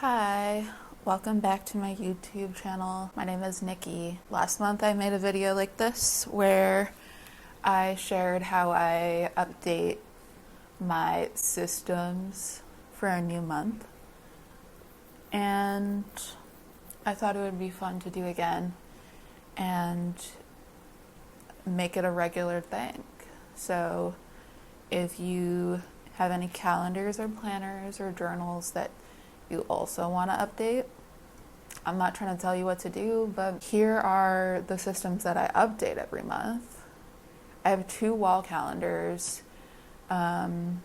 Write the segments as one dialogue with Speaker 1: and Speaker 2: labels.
Speaker 1: Hi, welcome back to my YouTube channel. My name is Nikki. Last month I made a video like this where I shared how I update my systems for a new month, and I thought it would be fun to do again and make it a regular thing. So if you have any calendars or planners or journals that you also want to update, I'm not trying to tell you what to do, but here are the systems that I update every month. I have 2 wall calendars, one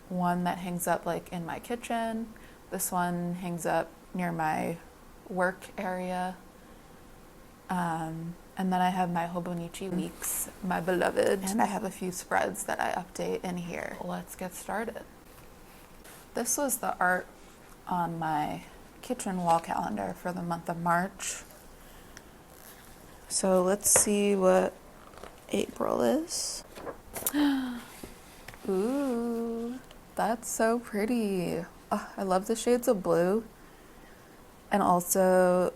Speaker 1: that hangs up like in my kitchen, this one hangs up near my work area, and then I have my hobonichi weeks, my beloved, and I have a few spreads that I update in here. Let's get started. This was the art on my kitchen wall calendar for the month of March. So let's see what April is. Ooh, that's so pretty. Oh, I love the shades of blue. And also,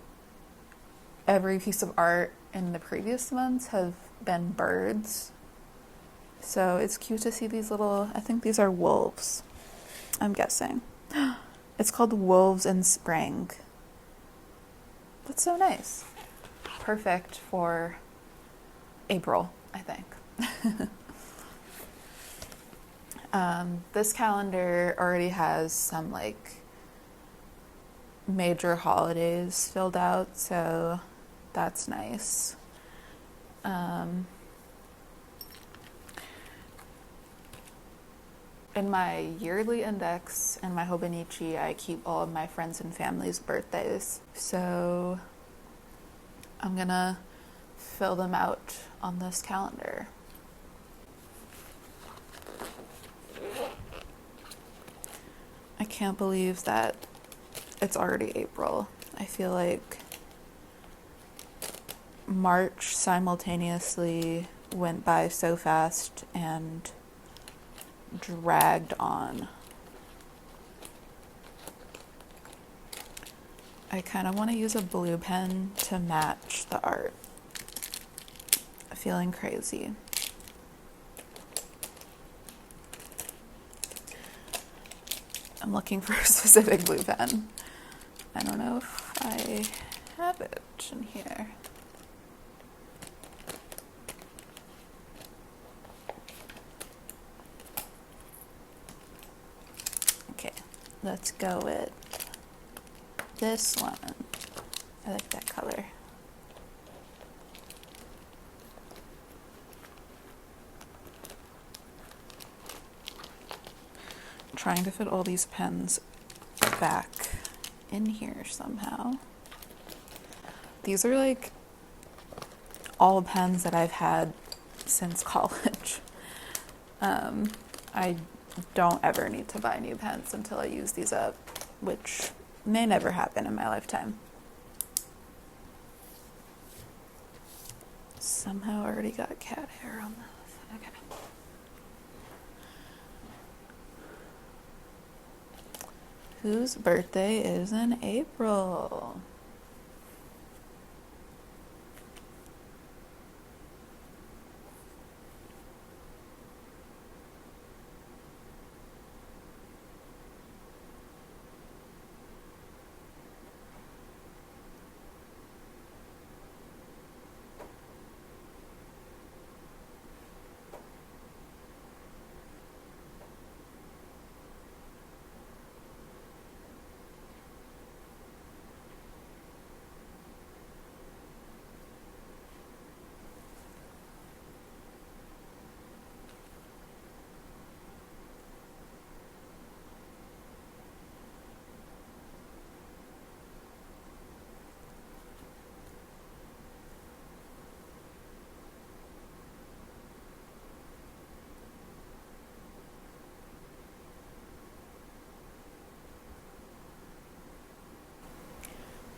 Speaker 1: every piece of art in the previous months have been birds. So it's cute to see these little, I think these are wolves, I'm guessing. It's called Wolves in Spring. That's so nice. Perfect for April, I think. This calendar already has some like major holidays filled out, so that's nice. In my yearly index and my hobonichi, I keep all of my friends and family's birthdays. So I'm gonna fill them out on this calendar. I can't believe that it's already April. I feel like March simultaneously went by so fast and dragged on. I kind of want to use a blue pen to match the art. Feeling crazy. I'm looking for a specific blue pen. I don't know if I have it in here. Let's go with this one. I like that color. I'm trying to fit all these pens back in here somehow. These are like all pens that I've had since college. I don't ever need to buy new pens until I use these up, which may never happen in my lifetime. Somehow I already got cat hair on this. Okay. Whose birthday is in April?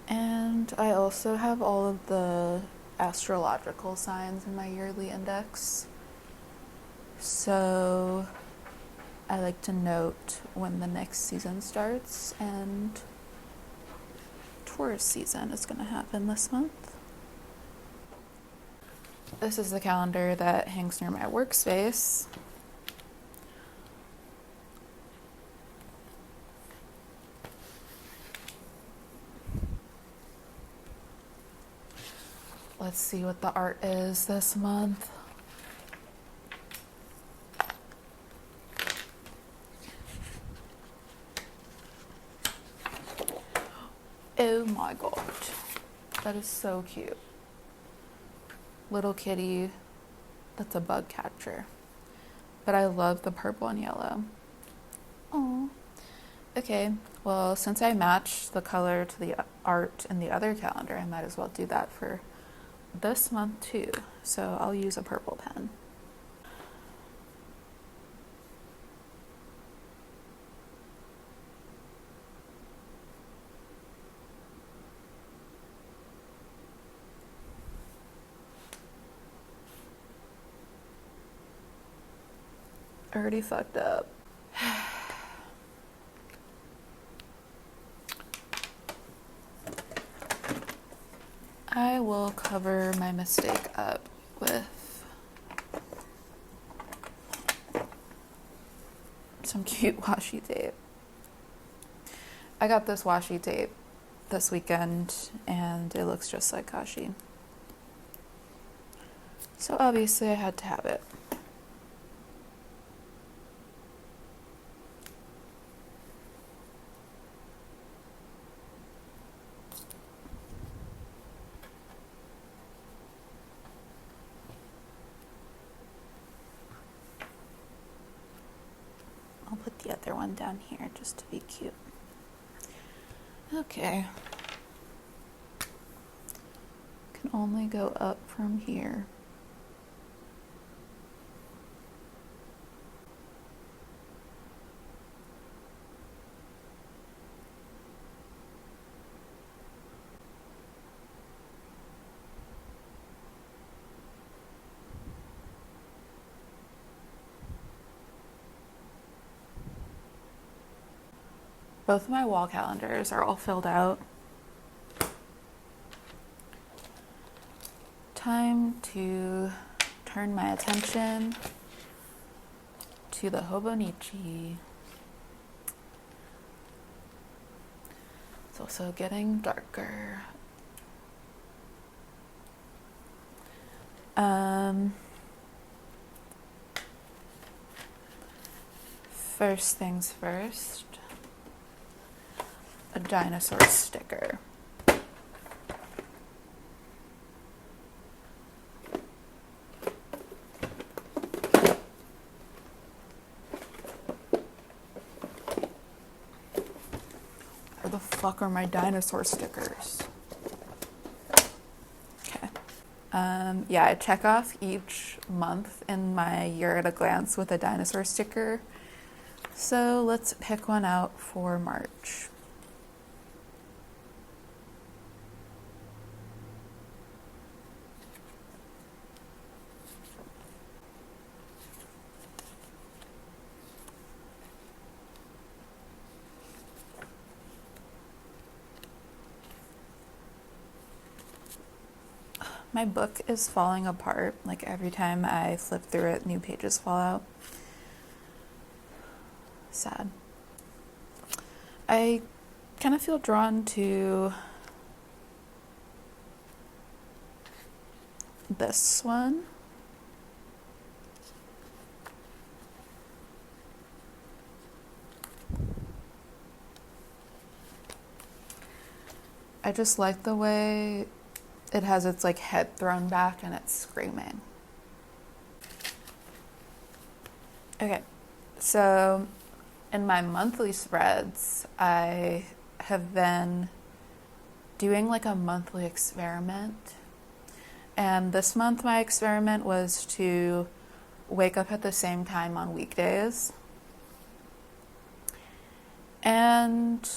Speaker 1: And I also have all of the astrological signs in my yearly index. So I like to note when the next season starts and tourist season is going to happen this month. This is the calendar that hangs near my workspace. Let's see what the art is this month. Oh my god, that is so cute. Little kitty, that's a bug catcher. But I love the purple and yellow. Oh. Okay, well, since I matched the color to the art in the other calendar, I might as well do that for this month too. So I'll use a purple pen. Already fucked up. I will cover my mistake up with some cute washi tape. I got this washi tape this weekend and it looks just like kashi. So obviously I had to have it. I'll put the other one down here just to be cute. Okay. Can only go up from here. Both of my wall calendars are all filled out. Time to turn my attention to the hobonichi. It's also getting darker. First things first. A dinosaur sticker. Where the fuck are my dinosaur stickers? Okay. Yeah, I check off each month in my year at a glance with a dinosaur sticker. So let's pick one out for March. My book is falling apart. Like every time I flip through it, new pages fall out. Sad. I kind of feel drawn to this one. I just like the way it has its like head thrown back and it's screaming. Okay, so in my monthly spreads, I have been doing like a monthly experiment. And this month my experiment was to wake up at the same time on weekdays. And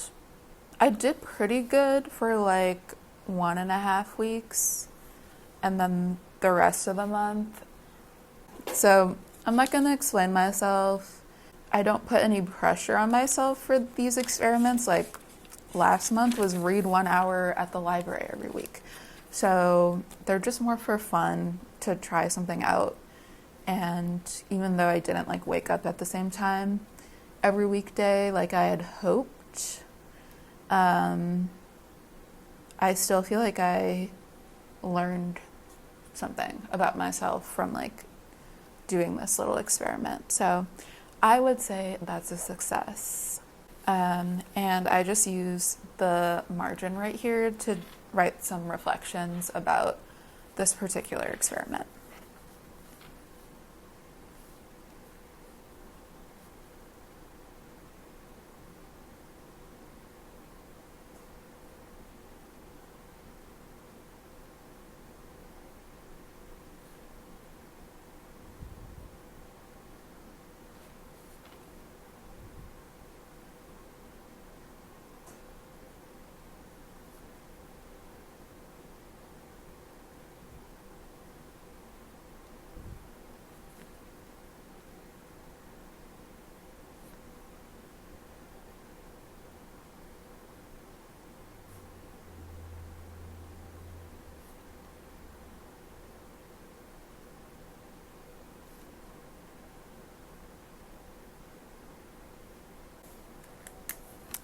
Speaker 1: I did pretty good for like 1.5 weeks. And then the rest of the month. So I'm not going to explain myself. I don't put any pressure on myself for these experiments. Like, last month was read 1 hour at the library every week. So they're just more for fun to try something out. And even though I didn't like wake up at the same time every weekday like I had hoped, I still feel like I learned something about myself from like doing this little experiment. So I would say that's a success. And I just use the margin right here to write some reflections about this particular experiment.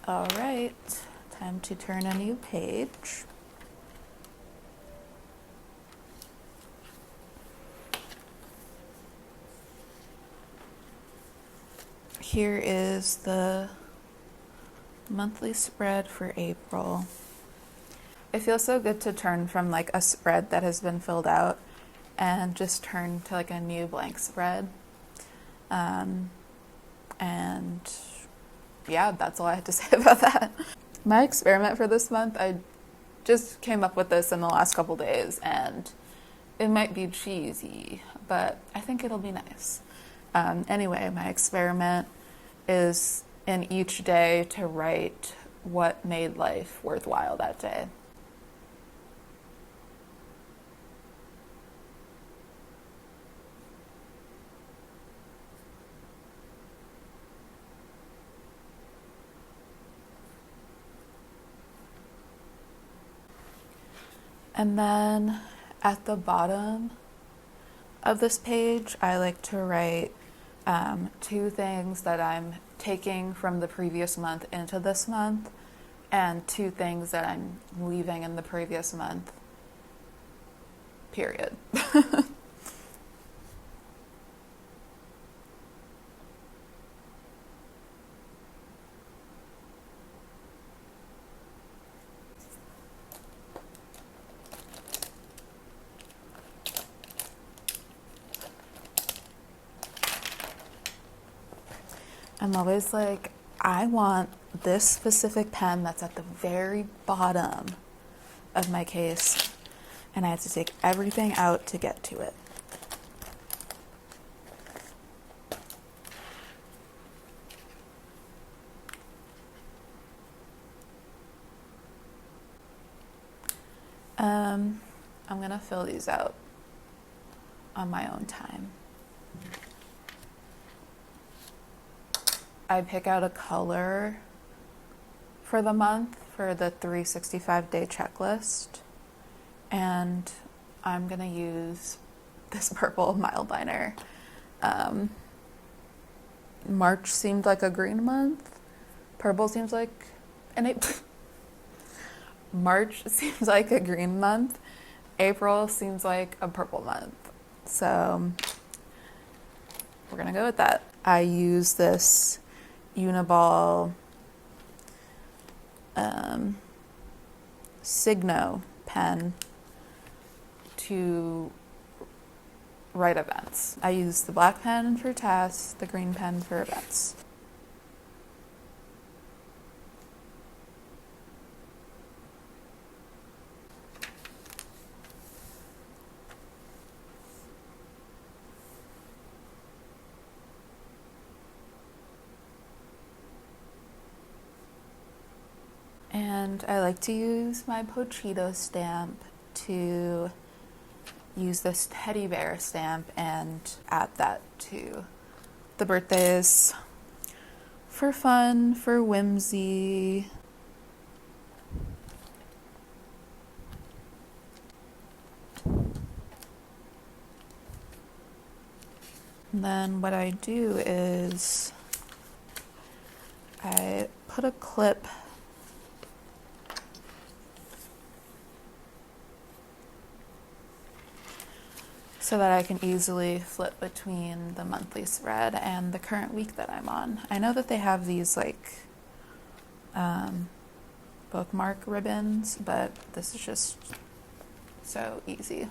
Speaker 1: All right, time to turn a new page. Here is the monthly spread for April. It feels so good to turn from like a spread that has been filled out and just turn to like a new blank spread. And yeah, that's all I had to say about that. My experiment for this month, I just came up with this in the last couple days, and it might be cheesy, but I think it'll be nice. Anyway, my experiment is in each day to write what made life worthwhile that day. And then at the bottom of this page, I like to write 2 things that I'm taking from the previous month into this month, and 2 things that I'm leaving in the previous month, period. I'm always like, I want this specific pen that's at the very bottom of my case, and I have to take everything out to get to it. I'm gonna fill these out on my own time. I pick out a color for the month for the 365-day checklist, and I'm gonna use this purple mild liner. March seemed like a green month. Purple seems like March seems like a green month. April seems like a purple month. So we're gonna go with that. I use this Uniball Signo pen to write events. I use the black pen for tasks, the green pen for events. And I like to use my Pochito stamp to use this teddy bear stamp and add that to the birthdays for fun, for whimsy. And then what I do is I put a clip so that I can easily flip between the monthly spread and the current week that I'm on. I know that they have these like bookmark ribbons, but this is just so easy.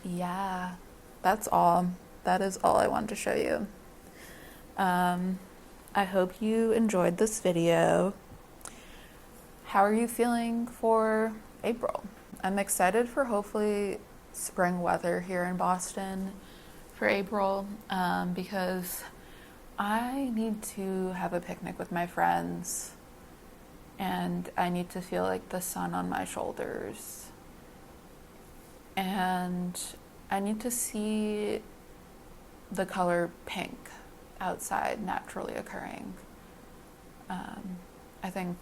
Speaker 1: Yeah, that's all. That is all I wanted to show you. I hope you enjoyed this video. How are you feeling for April? I'm excited for hopefully spring weather here in Boston for April, because I need to have a picnic with my friends and I need to feel like the sun on my shoulders. And I need to see the color pink outside naturally occurring. I think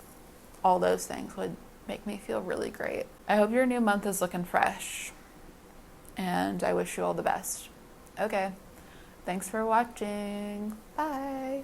Speaker 1: all those things would make me feel really great. I hope your new month is looking fresh, and I wish you all the best. Okay, thanks for watching. Bye.